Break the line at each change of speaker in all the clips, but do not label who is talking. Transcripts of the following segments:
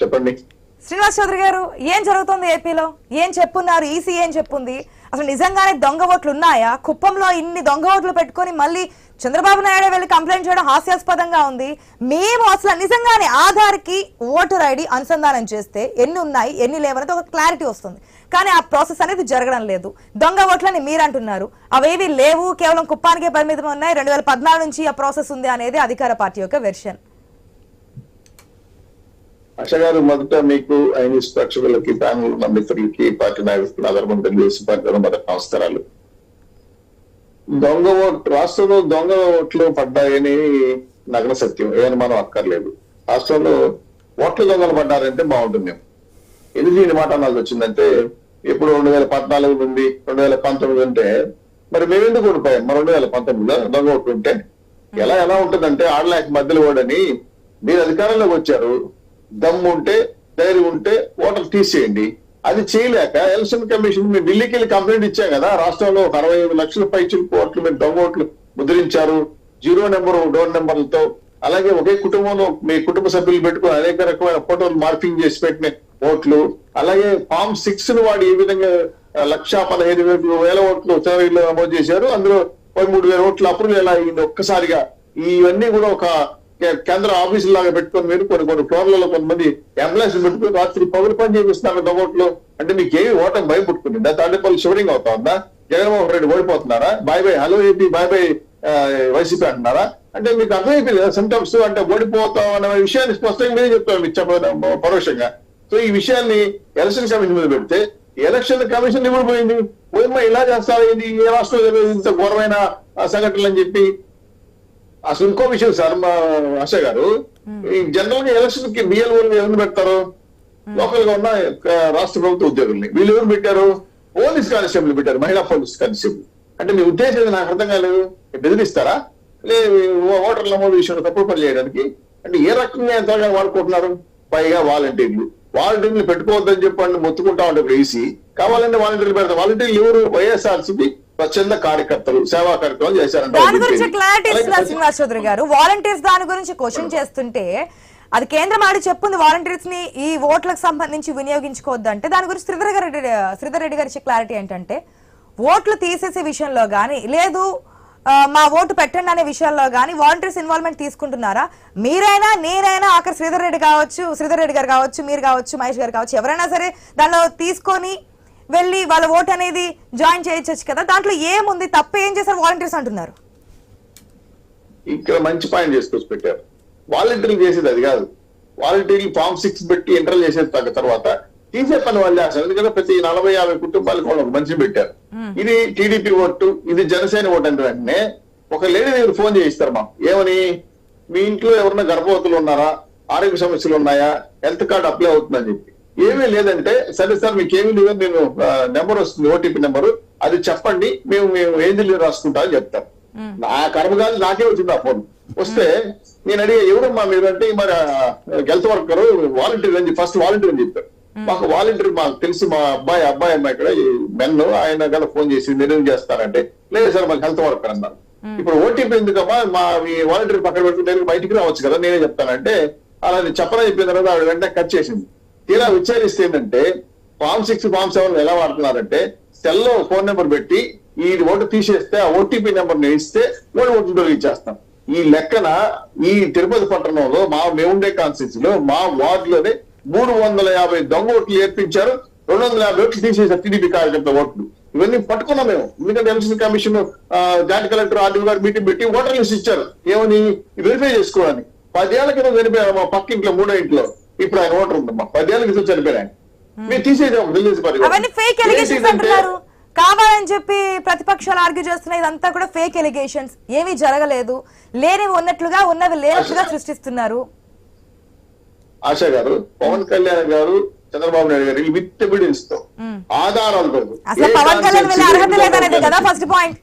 చెప్పండి
శ్రీనివాస్ చౌదరి గారు, ఏం జరుగుతుంది ఏపీలో? ఏం చెప్పున్నారు? ఈసీ ఏం చెప్పుంది? అసలు నిజంగానే దొంగ ఓట్లు ఉన్నాయా? కుప్పంలో ఇన్ని దొంగ ఓట్లు పెట్టుకొని మళ్ళీ చంద్రబాబు నాయుడు వెళ్ళి కంప్లైంట్ చేయడం హాస్యాస్పదంగా ఉంది. మేము అసలు నిజంగానే ఆధార్కి ఓటర్ ఐడి అనుసంధానం చేస్తే ఎన్ని ఉన్నాయి ఎన్ని లేవనేది ఒక క్లారిటీ వస్తుంది. కానీ ఆ ప్రాసెస్ అనేది జరగడం లేదు. దొంగ ఓట్లని మీరు అంటున్నారు, అవేవి లేవు, కేవలం కుప్పానికే పరిమితం ఉన్నాయి, 2014 నుంచి ఆ ప్రాసెస్ ఉంది అనేది అధికార పార్టీ యొక్క వెర్షన్.
ఆశ గారు, మొదట మీకు ఐదు ప్రేక్షకులకి, ప్యానల్ ఉన్న మిత్రులకి, పార్టీ నాయకులకి, ఆధారపడి తెలుగుదేశం పార్టీలో మొదటి నమస్కారాలు. దొంగ ఓట్లు రాష్ట్రంలో దొంగ ఓట్లు పడ్డాయని నగ్న సత్యం, ఏమని మనం అక్కర్లేదు. రాష్ట్రంలో ఓట్ల దొంగలు పడ్డారంటే బాగుంటుంది. ఎందుకు దీని మాట అనాల్సి వచ్చిందంటే, ఇప్పుడు 2014 నుండి 2019 ఉంటే మరి మేమెందుకు ఓడిపోయాం? మరి 2019లో దొంగ ఓట్లు ఉంటే ఎలా ఉంటుందంటే, ఆడలేక మధ్యలో ఓడని మీరు అధికారంలోకి వచ్చారు, దమ్ము ఉంటే ధైర్యం ఉంటే ఓటర్ తీసేయండి. అది చేయలేక ఎలక్షన్ కమిషన్ మీరు ఢిల్లీకి వెళ్ళి కంప్లైంట్ ఇచ్చాం కదా, రాష్ట్రంలో 65 లక్షల పైచిలకు ఓట్లు మీరు దొంగ ఓట్లు ముద్రించారు, 0 నెంబర్ డోర్ నెంబర్లతో. అలాగే ఒకే కుటుంబంలో మీ కుటుంబ సభ్యులు పెట్టుకుని అనేక రకమైన ఫోటోలు మార్పింగ్ చేసి పెట్టిన ఓట్లు, అలాగే ఫామ్ 6 ను వాడి ఏ విధంగా 1,15,000 ఓట్లు సర్వేలో నమోదు చేశారు, అందులో 13,000 ఓట్లు అప్రూవల్ ఎలా అయింది ఒక్కసారిగా. ఇవన్నీ కూడా ఒక కేంద్ర ఆఫీసు లాగా పెట్టుకొని మీరు కొన్ని ఫ్లోర్లలో కొంతమంది ఎంప్లాయీస్ పెట్టుకుని రాత్రి పగులు పని చేపిస్తున్నారు దొంగోట్లు. అంటే మీకు ఏమి ఓటమి భయపట్టుకుంది? తాడేపల్లి షివరింగ్ అవుతా ఉందా? జగన్మోహన్ రెడ్డి ఓడిపోతున్నారా? Bye bye hello AP, bye bye YCP అంటున్నారా? అంటే మీకు అర్థమైపోయింది కదా సిమ్టమ్స్. అంటే ఓడిపోతాం అనే విషయాన్ని స్పష్టంగా మీరే చెప్తాను మీకు చెప్పడం పరోక్షంగా. సో ఈ విషయాన్ని ఎలక్షన్ కమిషన్ మీద పెడితే ఎలక్షన్ కమిషన్ ఇప్పుడు పోయింది, పోయిమ్మా ఇలా చేస్తారు, ఇది ఏ రాష్ట్రంలో ఇంత ఘోరమైన సంఘటనలు అని చెప్పి. అసలు ఇంకో విషయం సార్, మా ఆశ గారు, ఈ జనరల్ గా ఎలక్షన్ కి బిఎల్ఓలు ఎవరిని పెడతారు? లోకల్ గా ఉన్న రాష్ట్ర ప్రభుత్వ ఉద్యోగుల్ని. వీళ్ళు ఎవరు పెట్టారు? పోలీస్ కానిస్టేబుల్ పెట్టారు, మహిళా పోలీస్ కానిస్టేబుల్. అంటే మీ ఉద్దేశం నాకు అర్థం కాలేదు. బెదిరిస్తారా ఓటర్ల నమోదు విషయంలో తప్పుడు పని చేయడానికి? అంటే ఏ రకంగా ఎంతగా వాడుకుంటున్నారు? పైగా వాలంటీర్లు పెట్టుకోవద్దని చెప్పండి మొత్తుకుంటా ఉంటారు ఈసీ. కావాలంటే వాలంటీర్లు పెడతారు. వాలంటీర్లు ఎవరు? వైఎస్ఆర్సీపీ స్వచ్ఛంద కార్యకర్తలు, సేవా కార్యక్రమాలు చేశారంట.
దాని గురించి క్లారిటీ ఇస్తున్నారు శ్రీనివాస్ చౌదరి గారు. వాలంటీర్స్ దాని గురించి క్వశ్చన్ చేస్తుంటే అది కేంద్రం ఆడి చెప్పింది వాలంటీర్స్ ని ఈ ఓట్లకు సంబంధించి వినియోగించుకోవద్దు అంటే, దాని గురించి శ్రీధర్ రెడ్డి గారి క్లారిటీ ఏంటంటే, ఓట్లు తీసేసే విషయంలో గానీ లేదు మా ఓటు పెట్టండి అనే విషయాల్లో గానీ వాలంటీర్స్ ఇన్వాల్వ్మెంట్ తీసుకుంటున్నారా? మీరైనా నేనైనా, ఆఖరి శ్రీధర్ రెడ్డి గారు కావచ్చు, మీరు కావచ్చు, మహేష్ గారు కావచ్చు, ఎవరైనా సరే దానిలో తీసుకొని వెళ్ళి వాళ్ళ ఓటు అనేది జాయిన్ చేయొచ్చు కదా. దాంట్లో ఏముంది? తప్ప ఏం చేశారు వాలంటీర్స్ అంటున్నారు.
ఇక్కడ మంచి పాయింట్ చేసుకొచ్చి పెట్టారు. వాలంటీర్లు చేసేది అది కాదు. వాలంటీర్లు ఫామ్ 6 పెట్టి ఎంటర్ చేసేది తర్వాత తీసే పని వాళ్ళు చేస్తారు. ఎందుకంటే ప్రతి 40-50 కుటుంబాలకు వాళ్ళు ఒక మనిషిని పెట్టారు. ఇది టీడీపీ ఓటు, ఇది జనసేన ఓటు అంటే వెంటనే ఒక లేడీ దగ్గర ఫోన్ చేయిస్తారు మాకు. ఏమని? మీ ఇంట్లో ఎవరన్నా గర్భవతులు ఉన్నారా, ఆరోగ్య సమస్యలు ఉన్నాయా, హెల్త్ కార్డు అప్లై అవుతుందని చెప్పి. ఏమీ లేదంటే, సరే సార్ మీకు ఏమీ లేదు, నేను నెంబర్ వస్తుంది, ఓటీపీ నెంబరు, అది చెప్పండి, మేము ఏంజిల్ రాసుకుంటా అని చెప్తాం. నా కర్మ కాదు, నాకే వచ్చింది ఆ ఫోన్. వస్తే నేను అడిగే ఎవరమ్మా మీరు అంటే, మరి హెల్త్ వర్కర్ వాలంటీర్ అని ఫస్ట్ వాలంటీర్ అని చెప్పారు. మాకు వాలంటీర్ మాకు తెలిసి మా అబ్బాయి అమ్మాయి ఇక్కడ మెన్ ఆయన కదా ఫోన్ చేసి నిర్ణయం చేస్తారంటే, లేదు సార్ మాకు హెల్త్ వర్కర్ అన్నారు. ఇప్పుడు ఓటీపీ ఎందుకమ్మా, మా వాలంటీర్ పక్కన పెట్టుకుంటే బయటికి రావచ్చు కదా, నేనే చెప్తానంటే అలా చెప్పని చెప్పిన తర్వాత ఆవిడ వెంటనే కట్ చేసింది. ఇలా విచారిస్తే ఏంటంటే, ఫామ్ 6 ఫామ్ 7 ఎలా వాడుతున్నారంటే, సెల్లో ఫోన్ నెంబర్ పెట్టి ఈ ఓటు తీసేస్తే ఆ ఓటీపీ నెంబర్ ఇస్తే ఓటు తొలగించేస్తాం. ఈ లెక్కన ఈ తిరుపతి పట్టణంలో మేముండే కాన్స్టిట్యూన్సీ లో మా వార్డులోనే 350 దొంగ ఓట్లు ఏర్పించారు. 250 ఓట్లు తీసేసారు టీడీపీ కార్యకర్త ఓట్లు. ఇవన్నీ పట్టుకున్నాం మేము. ఎందుకంటే election commission joint collector RDO గారు మీటింగ్ పెట్టి ఓటర్ లిస్ట్ ఇచ్చారు. ఏమని? వెరిఫై చేసుకోవాలని. 10 ఏళ్ల కింద చనిపోయారు మా పక్క ఇంట్లో, 3 ఇంట్లో. ఇప్పుడు ఆయన ఓటర్ ఉందమ్మా, 10 ఏళ్ల క్రితం చనిపోయారు ఆయన. మీరు తీసేసాము రిలీజ్
కావాలని చెప్పి ప్రతిపక్షాలు ఆర్గ్యూ చేస్తున్నాయి. ఇదంతా కూడా ఫేక్ ఎలిగేషన్స్, ఏమీ జరగలేదు, లేనివి ఉన్నట్లుగా ఉన్నవి లేనట్లుగా సృష్టిస్తున్నారు.
ఆశా గారు, పవన్ కళ్యాణ్ గారు, చంద్రబాబు నాయుడు గారు విత్ ఎవిడెన్స్ తో, ఆధారాలతో,
అసలు పవన్ కళ్యాణ్ వెళ్ళే అర్హత లేదనేది కదా ఫస్ట్ పాయింట్.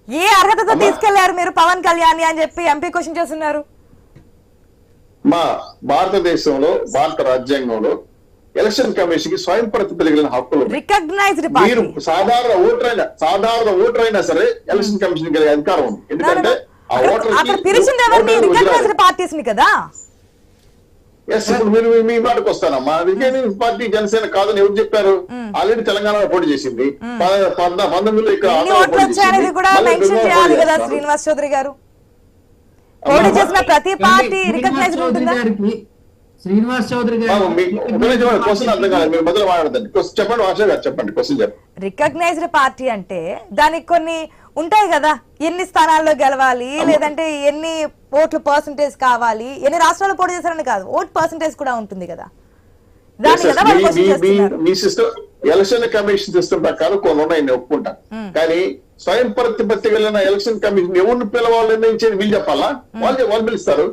ఏ అర్హతతో తీసుకెళ్లారు మీరు పవన్ కళ్యాణ్ అని చెప్పి ఎంపీ క్వశ్చన్ చేస్తున్నారు.
మా భారతదేశంలో, భారత రాజ్యాంగంలో ఎలక్షన్ కమిషన్ కి స్వయం ప్రతిపదిగిన హక్కులు
రికగ్నైజ్డ్.
మీరు సాధారణ ఓటర్ అయినా సరే ఎలక్షన్ కమిషన్ కలిగే అధికారం ఉంది. ఎందుకంటే ఆ ఓటర్
పిలిచింది ఎవరిని? రికగ్నైజ్డ్ పార్టీస్ ని కదా.
ఎస్ ఇప్పుడు మీరు మీ మాటకు వస్తానమ్మా. రికగ్నైజ్డ్ పార్టీ జనసేన కాదని ఎవరు చెప్పారు? ఆల్రెడీ తెలంగాణలో పోటీ చేసింది. 19లో ఇక్కడ
ఎన్ని ఓట్లు వచ్చాయనేది కూడా మెన్షన్ చేయాలి కదా శ్రీనివాస్ చౌదరి గారు. పోటీ చేసిన ప్రతి పార్టీ రికగ్నైజ్డ్ ఉంటుందా?
శ్రీనివాస్ చౌదరి గారు
క్వశ్చన్ అర్థం కాలేదు, మీరు మొదలు మాట్లాడదండి. చెప్పండి ఆశా గారు, చెప్పండి క్వశ్చన్ చెప్పండి.
రికగ్నైజ్డ్ పార్టీ అంటే దానికి కొన్ని ఉంటాయి కదా, ఎన్ని స్థానాల్లో గెలవాలి, లేదంటే ఎన్ని ఓట్లు పర్సంటేజ్ కావాలి, ఎన్ని రాష్ట్రాల్లో పోటీ చేశారని కాదు, ఓట్ పర్సంటేజ్ కూడా ఉంటుంది కదా. దాన్ని కదా వాళ్ళు క్వశ్చన్ చేస్తున్నారు.
మీ సిస్టమ్ ఎలక్షన్ కమిషన్ సిస్టమ్ ప్రకారం కొన్ని ఉన్నాయి, నేను ఒప్పుకుంటా. కానీ స్వయం ప్రతిపత్తి కలిగిన ఎలక్షన్ కమిషన్ ఎవరిని పిలవాలి నిర్ణయించేది వీళ్ళు చెప్పాలా? వాళ్ళు పిలుస్తారు.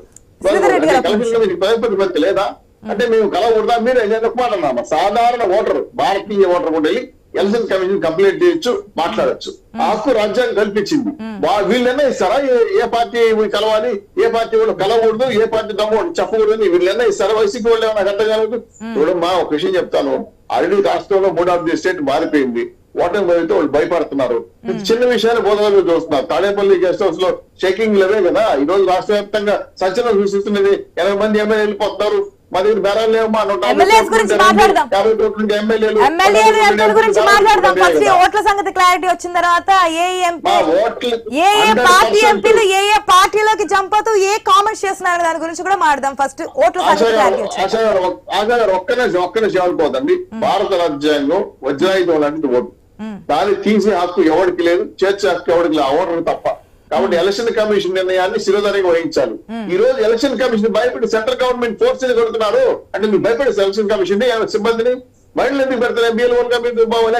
ప్రతిపత్తి లేదా అంటే మేము కలవకూడదా? మీరు మాట సాధారణ ఓటర్, భారతీయ ఓటర్ కూడా వెళ్ళి ఎలక్షన్ కమిషన్ కంప్లైంట్ చేయొచ్చు, మాట్లాడచ్చు. ఆ హక్కు రాజ్యాంగం కల్పించింది. వీళ్ళు నిర్ణయిస్తారా ఏ పార్టీ కలవాలి, ఏ పార్టీ వాళ్ళు కలవకూడదు, ఏ పార్టీ దమ్ము చెప్పకూడదు? వీళ్ళు నిర్ణయిస్తారా? వైసీపీ వాళ్ళు ఏమైనా అర్థం కాలేదు. చూడమ్మా, ఒక విషయం చెప్తాను. ఆల్రెడీ రాష్ట్రంలో 3 స్టేట్ మారిపోయింది. ఓటమి భయంతో వాళ్ళు భయపడుతున్నారు. చిన్న విషయాన్ని బోధనలు చూస్తున్నారు. తాడేపల్లి గెస్ట్ హౌస్ లో షేకింగ్ లేవే కదా ఈ రోజు రాష్ట్ర వ్యాప్తంగా సంచలనం సృష్టిస్తున్నది. 80 మంది ఎమ్మెల్యేలు వెళ్ళిపోతున్నారు. మా దగ్గర బేరాలు లేవమ్మా.
ఓట్ల సంగతి క్లారిటీ వచ్చిన తర్వాత ఏ పార్టీ ఎంపీలు ఏ పార్టీలోకి జంప్ అవుతూ ఏ కామెంట్స్ చేస్తున్నారు దాని గురించి కూడా మాట్లాడదాం. ఫస్ట్ ఓట్ల సంగతి క్లారిటీ
ఒక్కనే చేయకపోదండి. భారత రాజ్యాంగం వజ్రాయుధం లాంటిది ఓటు. దాన్ని తీసే హక్కు ఎవరికి లేదు, చేర్చే హక్కు ఎవరికి లేదు, ఓటర్ తప్ప. కాబట్టి ఎలక్షన్ కమిషన్ నిర్ణయాన్ని శిరోధార్యంగా వహించాలి. ఈ రోజు ఎలక్షన్ కమిషన్ భయపడి సెంట్రల్ గవర్నమెంట్ ఫోర్స్ కొడుతున్నారు. అంటే మీరు భయపడే ఎలక్షన్ కమిషన్ సిబ్బందిని మహిళలు ఎందుకు పెడతారు? ఎంపీఎల్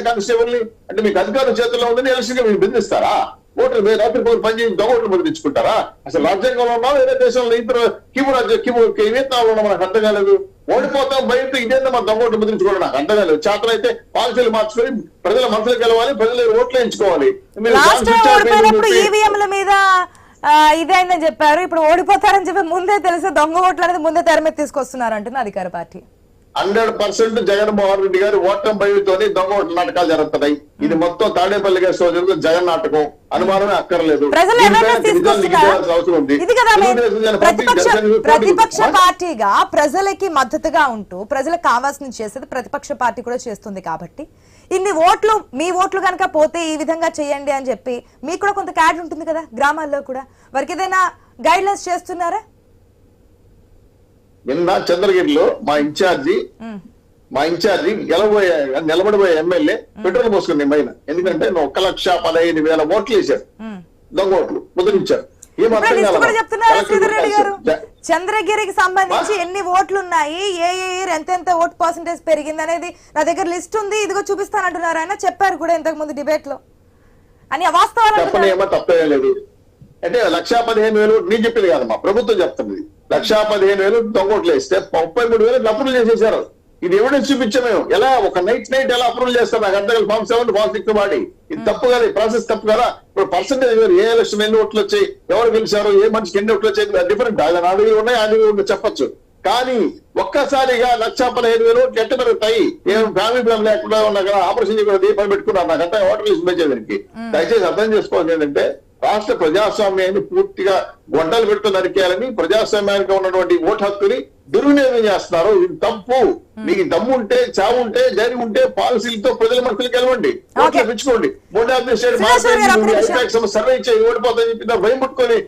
కానిస్టేబుల్ ని అంటే మీకు అధికారం చేతుల్లో ఉందని ఎలక్షన్ కమిషన్ బెదిరిస్తారా? ఓట్లు రాత్రి పనులు పనిచేసి దొంగోట్లు బెదిరించుకుంటారా? అసలు రాజ్యాంగంలో ఉన్నా వేరే దేశంలో ఇతర వియత్నాంలో ఉన్నా మనకు అర్థం కాలేదు. ఓడిపోతాం బయట ఇదేందా మన దొంగోట్లు బెదిరించుకోవడం నాకు అర్థం కాలేదు. చేతనైతే పాలసీలు మార్చుకొని ప్రజల మనసులు గెలవాలి, ప్రజలు ఓట్లు ఎంచుకోవాలి.
ఈవీఎంల మీద ఇదైందని చెప్పారు. ఇప్పుడు ఓడిపోతారని చెప్పి ముందే తెలిసి దొంగ ఓట్లు అనేది ముందే తెర మీద తీసుకొస్తున్నారు అంటుంది అధికార పార్టీ.
100% జగన్మోహన్ రెడ్డి గారి ఓటమి భయంతోనే దొంగ ఓట్ల నాటకాలు జరుగుతున్నాయి. ఇది మొత్తం తాడేపల్లి గారి సోదరులు జగన్ నాటకం, అనుమానమే అక్కర్లేదు.
ప్రతిపక్ష పార్టీగా ప్రజలకి మద్దతుగా ఉంటూ ప్రజలకు కావాల్సింది చేసేది ప్రతిపక్ష పార్టీ కూడా చేస్తుంది. కాబట్టి ఇన్ని ఓట్లు మీ ఓట్లు కనుక పోతే ఈ విధంగా చేయండి అని చెప్పి మీకు కూడా కొంత క్యాడ్ ఉంటుంది కదా, గ్రామాల్లో కూడా వారికి ఏదైనా గైడ్ లైన్స్ చేస్తున్నారా?
నిన్న చంద్రగిరిలో మా ఇన్ఛార్జి నిలబడిపోయే ఎమ్మెల్యే పెట్రోల్ పోసుకుని మైన. ఎందుకంటే 1,15,000 ఓట్లు వేశారు, దొంగ ఓట్లు ముద్రించారు.
చంద్రగిరికి సంబంధించి ఎన్ని ఓట్లు ఉన్నాయి, ఏ ఎంత ఓట్ పర్సెంటేజ్ పెరిగింది అనేది నా దగ్గర లిస్ట్ ఉంది, ఇదిగో చూపిస్తానంటున్నారు. ఆయన చెప్పారు కూడా ఇంతకు ముందు డిబేట్ లో. అని అవాస్తవాలు
చెప్పనేమో తప్పేం లేదు. అంటే 1,15,000 నేను చెప్పింది కాదమ్మా, ప్రభుత్వం చెప్తుంది. 1,15,000 దొంగోట్లు వేస్తే 33,000 అప్రూవల్ చేసేసారు. ఇది ఎవిడెన్స్ చూపించాం మేము. ఎలా ఒక నైట్ ఎలా అప్రూవల్ చేస్తాం? నాకు అర్థం కాదు. ఫామ్ 7 ఫామ్ 6 వాడి ఇది తప్పు కదా, ఈ ప్రాసెస్ తప్పు కదా. ఇప్పుడు పర్సెంటేజ్ ఏ ఎలక్షన్ ఎన్ని ఓట్లు వచ్చాయి, ఎవరు గెలిచారు, ఏ మనిషికి ఎన్ని ఓట్లు వచ్చాయి డిఫరెంట్. ఆయన 4 ఉన్నాయి, 5 చెప్పొచ్చు. కానీ ఒక్కసారిగా 1,15,000 ఓట్లు ఎట్ట పెరుగుతాయి? ఏం ఫ్యామిలీ ప్లాన్ లేకుండా ఉన్నా కదా, ఆపరేషన్ చేయకుండా ఏ పని పెట్టుకున్నారు? నాకంటే ఓటర్ లిస్ట్ పెంచేదానికి దయచేసి అర్థం చేసుకోవాలి ఏంటంటే రాష్ట్ర ప్రజాస్వామ్యాన్ని పూర్తిగా గొడ్డలు పెడుతూ నరికేయాలని, ప్రజాస్వామ్యానికి ఉన్నటువంటి ఓటు హక్కుని దుర్వినియోగం చేస్తున్నారు. ఇది తప్పు. మీకు దమ్ము ఉంటే, చావు ఉంటే, ధైర్యం ఉంటే పాలసీలతో ప్రజల మనసులు గెలవండి, ఓట్లు పెంచుకోండి. 3 స్టేట్ సర్వే ఇచ్చి ఓడిపోతాయని చెప్పి భయం పుట్టుకొని